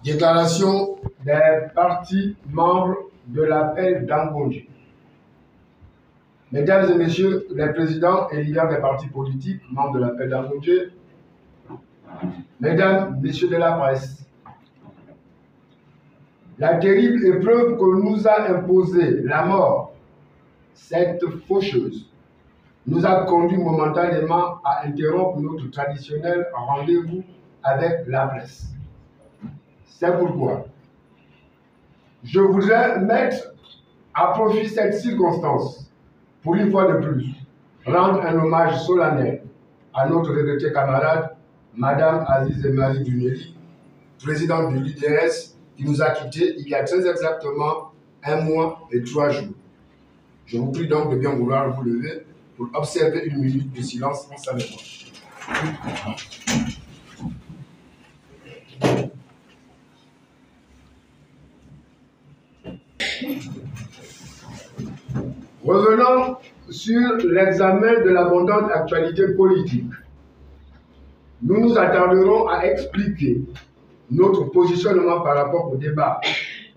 Déclaration des partis membres de l'appel d'Angonji. Mesdames et messieurs les présidents et leaders des partis politiques membres de l'appel d'Angonji, mesdames, messieurs de la presse, la terrible épreuve que nous a imposée la mort, cette faucheuse, nous a conduit momentanément à interrompre notre traditionnel rendez-vous avec la presse. C'est pourquoi je voudrais mettre à profit cette circonstance pour une fois de plus rendre un hommage solennel à notre regrettée camarade, Madame Aziz Marie Duneli, présidente de l'UDS, qui nous a quittés il y a très exactement 1 mois et 3 jours. Je vous prie donc de bien vouloir vous lever pour observer 1 minute de silence en sa mémoire. Revenons sur l'examen de l'abondante actualité politique. Nous nous attarderons à expliquer notre positionnement par rapport au débat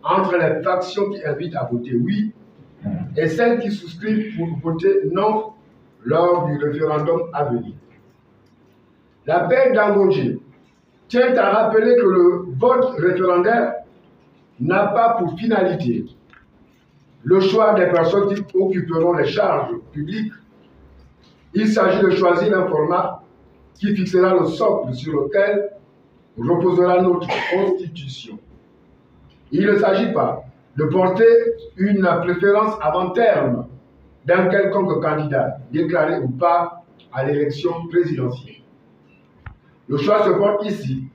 entre les factions qui invitent à voter oui et celles qui souscrivent pour voter non lors du référendum à venir. L'appel d'Angonji tient à rappeler que le vote référendaire n'a pas pour finalité le choix des personnes qui occuperont les charges publiques. Il s'agit de choisir un format qui fixera le socle sur lequel reposera notre Constitution. Il ne s'agit pas de porter une préférence avant terme d'un quelconque candidat, déclaré ou pas à l'élection présidentielle. Le choix se porte ici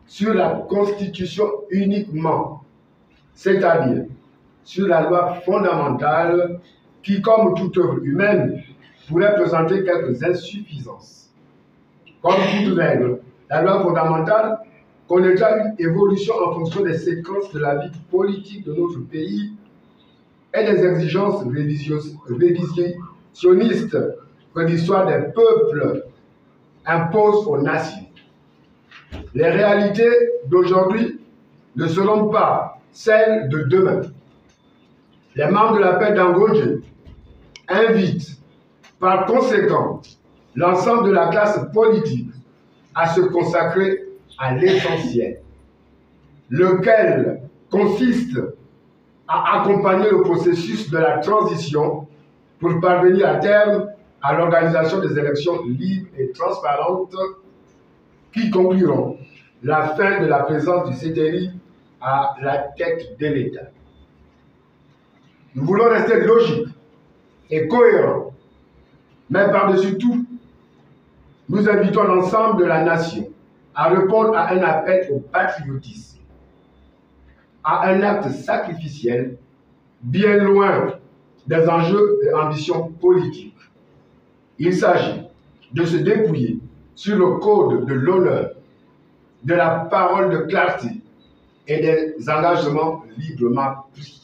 sur la Constitution uniquement, c'est-à-dire sur la loi fondamentale qui, comme toute œuvre humaine, pourrait présenter quelques insuffisances. Comme toute règle, la loi fondamentale connaîtra une évolution en fonction des séquences de la vie politique de notre pays et des exigences révisionnistes que l'histoire des peuples impose aux nations. Les réalités d'aujourd'hui ne seront pas celles de demain. Les membres de l'appel d'Angonji invitent par conséquent l'ensemble de la classe politique à se consacrer à l'essentiel, lequel consiste à accompagner le processus de la transition pour parvenir à terme à l'organisation des élections libres et transparentes qui concluront la fin de la présence du CTI à la tête de l'État. Nous voulons rester logiques et cohérents, mais par-dessus tout, nous invitons l'ensemble de la nation à répondre à un appel au patriotisme, à un acte sacrificiel bien loin des enjeux et ambitions politiques. Il s'agit de se dépouiller sur le code de l'honneur, de la parole de clarté et des engagements librement pris.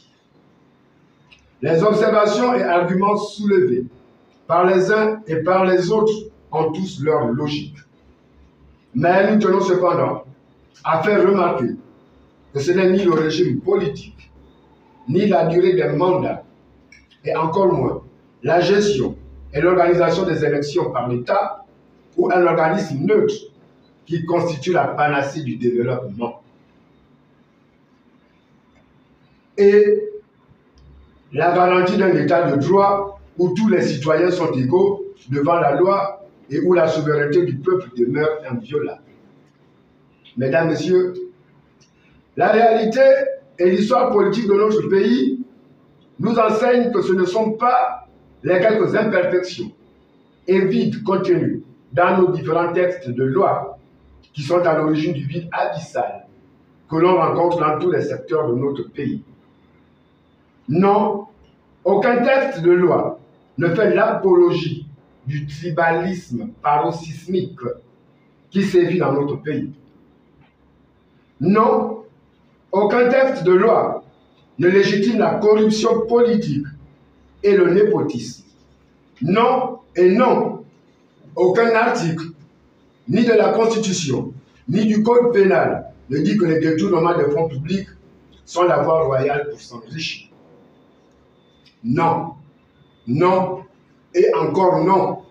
Les observations et arguments soulevés par les uns et par les autres ont tous leur logique. Mais nous tenons cependant à faire remarquer que ce n'est ni le régime politique, ni la durée des mandats, et encore moins la gestion et l'organisation des élections par l'État ou un organisme neutre qui constitue la panacée du développement. Et la garantie d'un État de droit où tous les citoyens sont égaux devant la loi et où la souveraineté du peuple demeure inviolable. Mesdames, Messieurs, la réalité et l'histoire politique de notre pays nous enseignent que ce ne sont pas les quelques imperfections et vides contenus dans nos différents textes de loi qui sont à l'origine du vide abyssal que l'on rencontre dans tous les secteurs de notre pays. Non, aucun texte de loi ne fait l'apologie du tribalisme paroxysmique qui sévit dans notre pays. Non, aucun texte de loi ne légitime la corruption politique et le népotisme. Non et non, aucun article, ni de la Constitution, ni du Code pénal, ne dit que les détournements des fonds publics sont la voie royale pour s'enrichir. Non, non et encore non.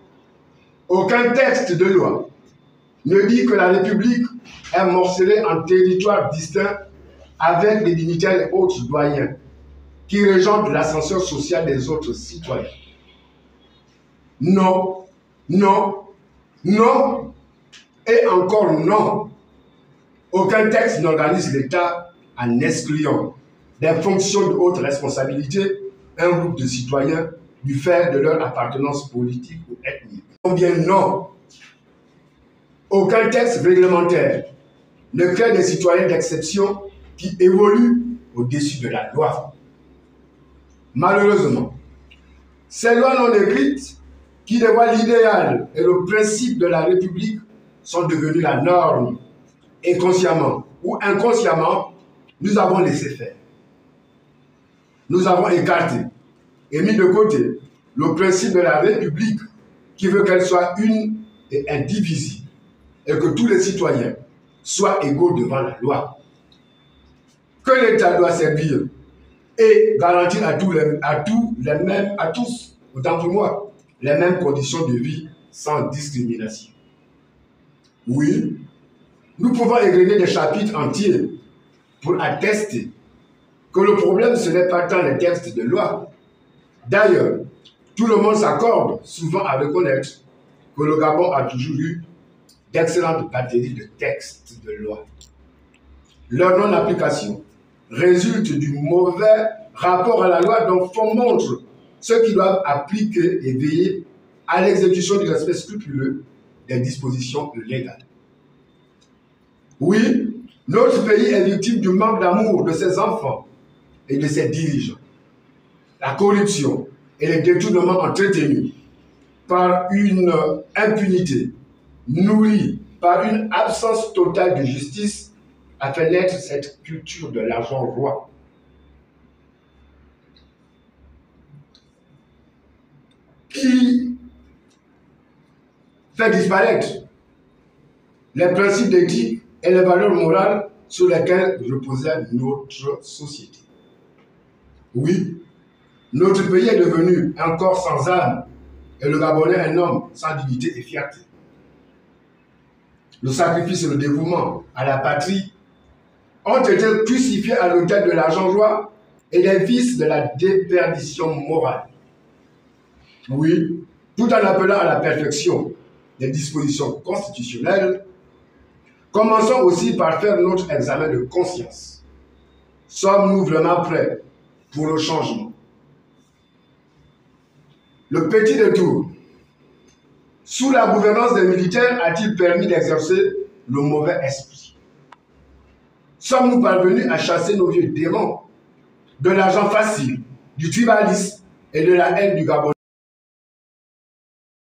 Aucun texte de loi ne dit que la République est morcelée en territoires distincts avec les dignitaires et autres doyens qui régentent l'ascenseur social des autres citoyens. Non, non, non et encore non. Aucun texte n'organise l'État en excluant des fonctions de haute responsabilité un groupe de citoyens du fait de leur appartenance politique ou ethnique. Ou bien non. Aucun texte réglementaire ne crée des citoyens d'exception qui évoluent au-dessus de la loi. Malheureusement, ces lois non écrites qui dévoilent l'idéal et le principe de la République sont devenues la norme. Et consciemment ou inconsciemment, nous avons laissé faire. Nous avons écarté et mis de côté le principe de la République qui veut qu'elle soit une et indivisible et que tous les citoyens soient égaux devant la loi. Que l'État doit servir et garantir à tous, autant pour moi, les mêmes conditions de vie sans discrimination. Oui, nous pouvons égrener des chapitres entiers pour attester que le problème, ce n'est pas tant les textes de loi. D'ailleurs, tout le monde s'accorde souvent à reconnaître que le Gabon a toujours eu d'excellentes batteries de textes de loi. Leur non-application résulte du mauvais rapport à la loi dont font montre ceux qui doivent appliquer et veiller à l'exécution du respect scrupuleux des dispositions légales. Oui, notre pays est victime du manque d'amour de ses enfants et de ses dirigeants. La corruption et les détournements entretenus par une impunité nourrie par une absence totale de justice a fait naître cette culture de l'argent roi. Qui fait disparaître les principes d'éthique et les valeurs morales sur lesquelles reposait notre société. Oui, notre pays est devenu un corps sans âme et le Gabonais un homme sans dignité et fierté. Le sacrifice et le dévouement à la patrie ont été crucifiés à l'autel de l'argent roi et les vices de la déperdition morale. Oui, tout en appelant à la perfection des dispositions constitutionnelles, commençons aussi par faire notre examen de conscience. Sommes-nous vraiment prêts pour le changement? Le petit détour sous la gouvernance des militaires a-t-il permis d'exercer le mauvais esprit? Sommes-nous parvenus à chasser nos vieux démons de l'argent facile, du tribalisme et de la haine du Gabon?